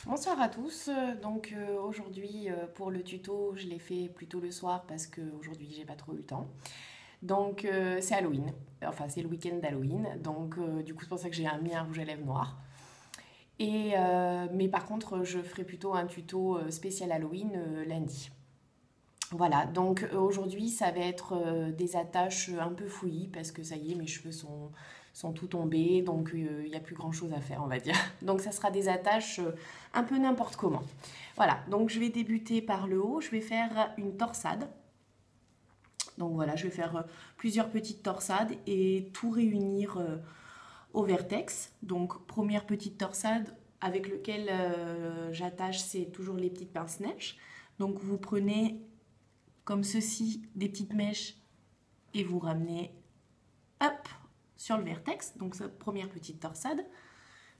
Bonsoir à tous. Aujourd'hui pour le tuto, je l'ai fait plutôt le soir parce que aujourd'hui j'ai pas trop eu le temps. C'est Halloween, enfin c'est le week-end d'Halloween, du coup c'est pour ça que j'ai mis un rouge à lèvres noir. Mais par contre je ferai plutôt un tuto spécial Halloween lundi. Voilà, aujourd'hui ça va être des attaches un peu fouillis parce que ça y est, mes cheveux sont tout tombés, il n'y a plus grand chose à faire, on va dire. Donc ça sera des attaches un peu n'importe comment. Voilà, donc je vais débuter par le haut, je vais faire une torsade. Donc voilà, je vais faire plusieurs petites torsades et tout réunir au vertex. Donc première petite torsade avec lequel j'attache, c'est toujours les petites pinces-neige. Donc vous prenez comme ceci des petites mèches et vous ramenez hop sur le vertex. Donc cette première petite torsade.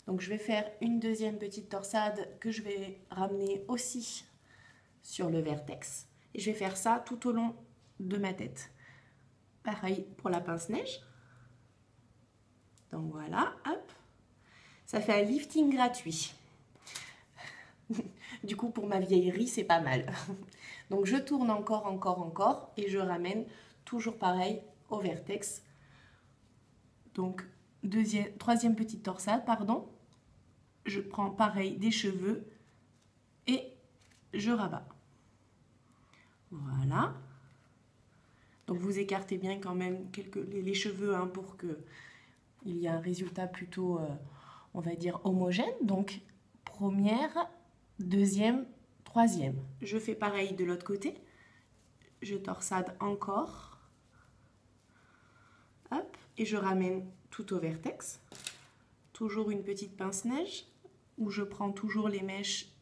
Donc je vais faire une deuxième petite torsade que je vais ramener aussi sur le vertex. Et je vais faire ça tout au long de ma tête. Pareil pour la pince-neige. Donc voilà, hop. Ça fait un lifting gratuit. Du coup, pour ma vieillerie, c'est pas mal. Donc je tourne encore et je ramène toujours pareil au vertex. Donc troisième petite torsade, pardon. Je prends pareil des cheveux et je rabats. Voilà. Donc vous écartez bien quand même les cheveux hein, pour qu'il y ait un résultat plutôt, on va dire, homogène. Donc première, deuxième, troisième. Je fais pareil de l'autre côté. Je torsade encore. Hop, et je ramène tout au vertex. Toujours une petite pince-neige où je prends toujours les mèches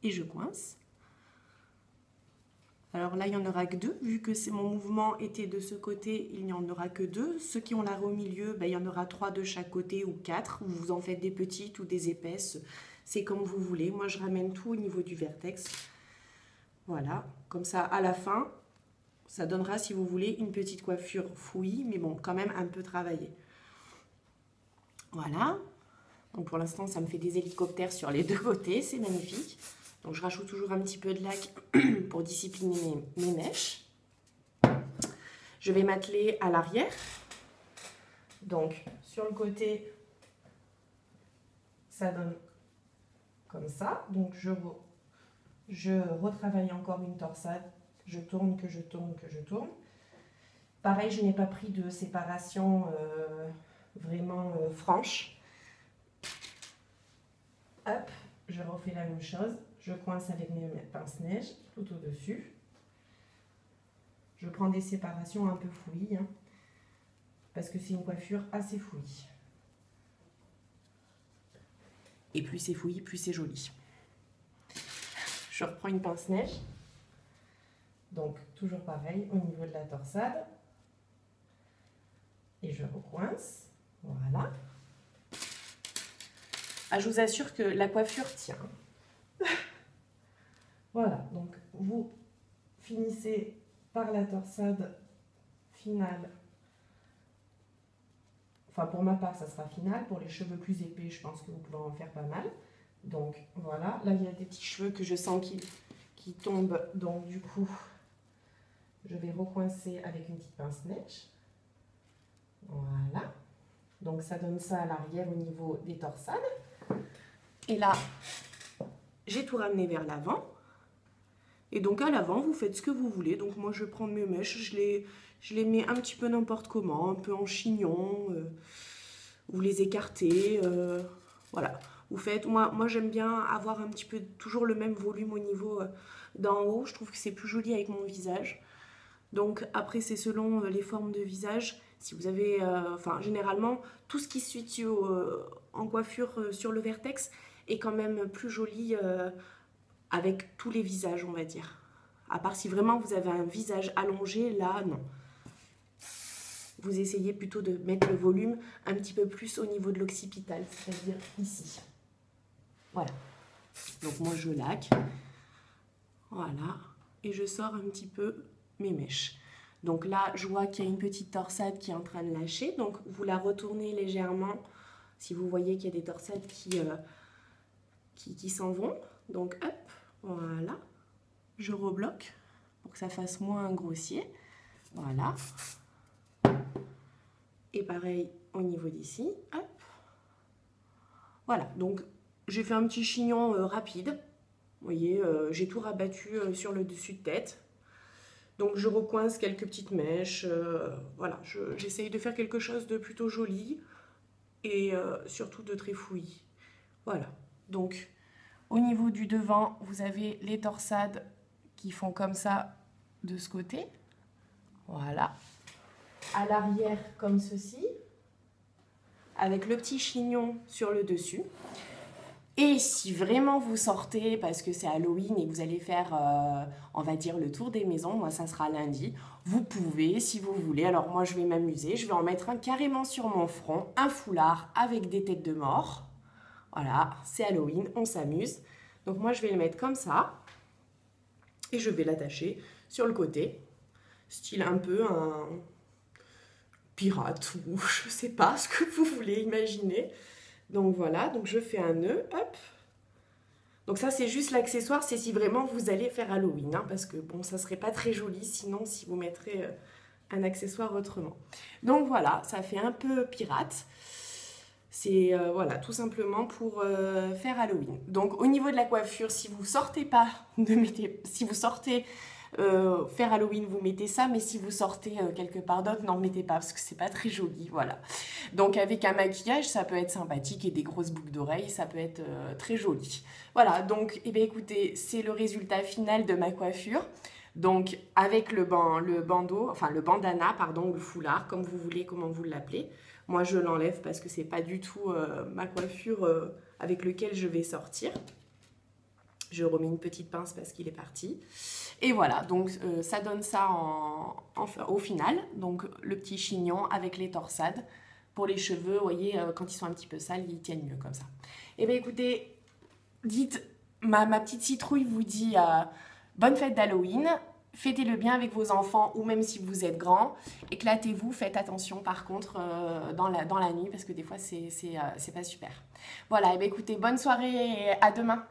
et je coince. Alors là, il n'y en aura que deux. Vu que mon mouvement était de ce côté, il n'y en aura que deux. Ceux qui ont la roue au milieu, il y en aura 3 de chaque côté ou 4. Vous en faites des petites ou des épaisses. C'est comme vous voulez. Moi, je ramène tout au niveau du vertex. Voilà. Comme ça, à la fin, ça donnera, si vous voulez, une petite coiffure fouillie, mais bon, quand même un peu travaillée. Voilà. Donc pour l'instant, ça me fait des hélicoptères sur les deux côtés. C'est magnifique. Donc je rajoute toujours un petit peu de lac pour discipliner mes mèches. Je vais m'atteler à l'arrière. Donc sur le côté, ça donne comme ça. Donc je retravaille encore une torsade. Je tourne, que je tourne, que je tourne. Pareil, je n'ai pas pris de séparation vraiment franche. Hop, je refais la même chose. Je coince avec mes pinces-neige tout au-dessus. Je prends des séparations un peu fouillies, hein, parce que c'est une coiffure assez fouillie. Et plus c'est fouillis, plus c'est joli. Je reprends une pince-neige. Donc, toujours pareil, au niveau de la torsade. Et je recoince. Voilà. Ah, je vous assure que la coiffure tient. Voilà, donc vous finissez par la torsade finale. Enfin, pour ma part, ça sera finale. Pour les cheveux plus épais, je pense que vous pouvez en faire pas mal. Donc, voilà. Là, il y a des petits cheveux que je sens qui tombent. Donc, du coup, je vais recoincer avec une petite pince-neige. Voilà. Donc, ça donne ça à l'arrière au niveau des torsades. Et là, j'ai tout ramené vers l'avant. Et donc à l'avant, vous faites ce que vous voulez. Donc moi, je vais prendre mes mèches, je les mets un petit peu n'importe comment, un peu en chignon. Vous les écartez. Voilà. Vous faites. Moi j'aime bien avoir un petit peu toujours le même volume au niveau d'en haut. Je trouve que c'est plus joli avec mon visage. Donc après, c'est selon les formes de visage. Si vous avez, enfin généralement, tout ce qui se situe en coiffure sur le vertex est quand même plus joli avec tous les visages, on va dire. À part si vraiment vous avez un visage allongé, là, non. Vous essayez plutôt de mettre le volume un petit peu plus au niveau de l'occipital, c'est-à-dire ici. Voilà. Donc moi, je laque. Voilà. Et je sors un petit peu mes mèches. Donc là, je vois qu'il y a une petite torsade qui est en train de lâcher. Donc vous la retournez légèrement. Si vous voyez qu'il y a des torsades qui qui s'en vont. Donc hop, voilà. Je rebloque pour que ça fasse moins grossier. Voilà. Et pareil au niveau d'ici. Hop. Voilà, donc j'ai fait un petit chignon rapide. Vous voyez, j'ai tout rabattu sur le dessus de tête. Donc je recoince quelques petites mèches. Voilà, j'essaye de faire quelque chose de plutôt joli et surtout de très fouillis. Voilà, donc au niveau du devant, vous avez les torsades qui font comme ça de ce côté. Voilà. À l'arrière, comme ceci. Avec le petit chignon sur le dessus. Et si vraiment vous sortez, parce que c'est Halloween et que vous allez faire, on va dire, le tour des maisons, moi ça sera lundi, vous pouvez, si vous voulez, alors moi je vais m'amuser, je vais en mettre un carrément sur mon front, un foulard avec des têtes de mort. Voilà, c'est Halloween, on s'amuse. Donc moi je vais le mettre comme ça, et je vais l'attacher sur le côté, style un peu un pirate, ou je sais pas ce que vous voulez imaginer. Donc voilà, donc je fais un nœud, hop. Donc ça c'est juste l'accessoire, c'est si vraiment vous allez faire Halloween, hein, parce que bon, ça serait pas très joli sinon si vous mettrez un accessoire autrement. Donc voilà, ça fait un peu pirate. C'est voilà, tout simplement pour faire Halloween. Donc au niveau de la coiffure, si vous sortez pas, si vous sortez faire Halloween, vous mettez ça, mais si vous sortez quelque part d'autre, n'en mettez pas parce que c'est pas très joli, voilà. Donc avec un maquillage, ça peut être sympathique et des grosses boucles d'oreilles, ça peut être très joli. Voilà, donc eh bien, écoutez, c'est le résultat final de ma coiffure. Donc avec le bandeau, enfin le bandana, pardon, ou le foulard, comme vous voulez, comment vous l'appelez. Moi je l'enlève parce que c'est pas du tout ma coiffure avec laquelle je vais sortir. Je remets une petite pince parce qu'il est parti. Et voilà, donc ça donne ça au final. Donc le petit chignon avec les torsades. Pour les cheveux, vous voyez, quand ils sont un petit peu sales, ils tiennent mieux comme ça. Et bien écoutez, dites, ma petite citrouille vous dit bonne fête d'Halloween. Fêtez-le bien avec vos enfants ou même si vous êtes grand. Éclatez-vous, faites attention par contre dans la nuit parce que des fois c'est pas super. Voilà, et bien écoutez, bonne soirée et à demain.